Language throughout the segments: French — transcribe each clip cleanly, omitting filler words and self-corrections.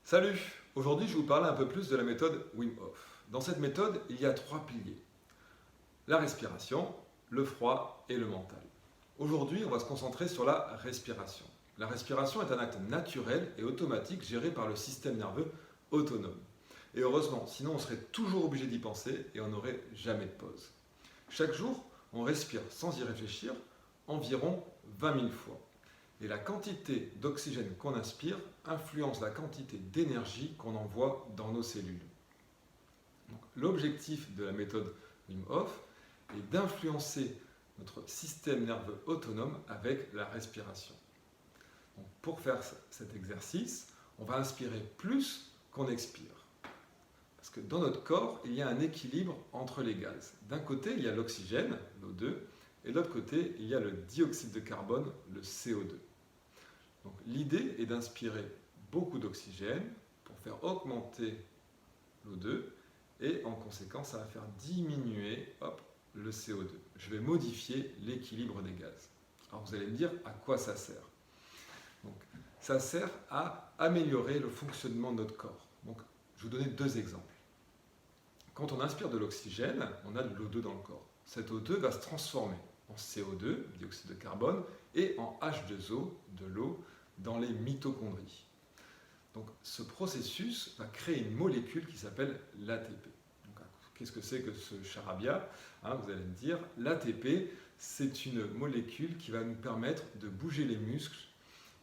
Salut! Aujourd'hui, je vais vous parler un peu plus de la méthode Wim Hof. Dans cette méthode, il y a trois piliers. La respiration, le froid et le mental. Aujourd'hui, on va se concentrer sur la respiration. La respiration est un acte naturel et automatique géré par le système nerveux autonome. Et heureusement, sinon on serait toujours obligé d'y penser et on n'aurait jamais de pause. Chaque jour, on respire sans y réfléchir environ 20 000 fois. Et la quantité d'oxygène qu'on inspire influence la quantité d'énergie qu'on envoie dans nos cellules. L'objectif de la méthode Wim Hof est d'influencer notre système nerveux autonome avec la respiration. Donc, pour faire cet exercice, on va inspirer plus qu'on expire. Parce que dans notre corps, il y a un équilibre entre les gaz. D'un côté, il y a l'oxygène, l'O2, et de l'autre côté, il y a le dioxyde de carbone, le CO2. Donc, l'idée est d'inspirer beaucoup d'oxygène pour faire augmenter l'O2 et en conséquence, ça va faire diminuer le CO2. Je vais modifier l'équilibre des gaz. Alors vous allez me dire à quoi ça sert. Donc, ça sert à améliorer le fonctionnement de notre corps. Donc, je vais vous donner deux exemples. Quand on inspire de l'oxygène, on a de l'O2 dans le corps. Cette O2 va se transformer en CO2, dioxyde de carbone, et en H2O, de l'eau, dans les mitochondries. Donc, ce processus va créer une molécule qui s'appelle l'ATP. Qu'est-ce que c'est que ce charabia? Vous allez me dire, l'ATP, c'est une molécule qui va nous permettre de bouger les muscles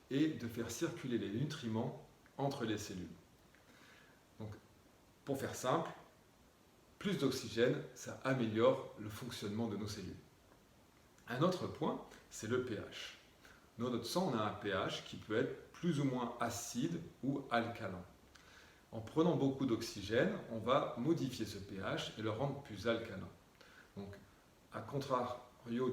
et de faire circuler les nutriments entre les cellules. Donc, pour faire simple, plus d'oxygène, ça améliore le fonctionnement de nos cellules. Un autre point, c'est le pH. Dans notre sang, on a un pH qui peut être plus ou moins acide ou alcalin. En prenant beaucoup d'oxygène, on va modifier ce pH et le rendre plus alcalin. Donc, à contrario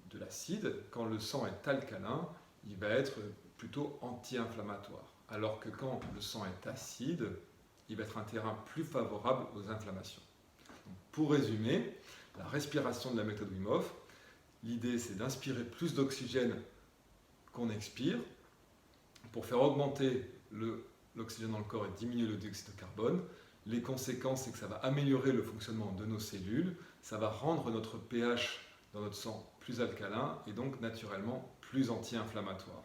de l'acide, quand le sang est alcalin, il va être plutôt anti-inflammatoire. Alors que quand le sang est acide, il va être un terrain plus favorable aux inflammations. Donc, pour résumer, la respiration de la méthode Wim Hof, l'idée c'est d'inspirer plus d'oxygène qu'on expire pour faire augmenter l'oxygène dans le corps et diminuer le dioxyde de carbone. Les conséquences, c'est que ça va améliorer le fonctionnement de nos cellules, ça va rendre notre pH dans notre sang plus alcalin et donc naturellement plus anti-inflammatoire.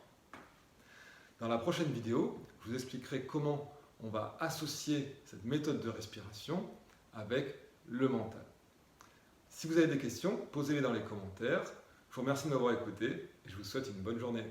Dans la prochaine vidéo, je vous expliquerai comment on va associer cette méthode de respiration avec le mental. Si vous avez des questions, posez-les dans les commentaires. Je vous remercie de m'avoir écouté et je vous souhaite une bonne journée.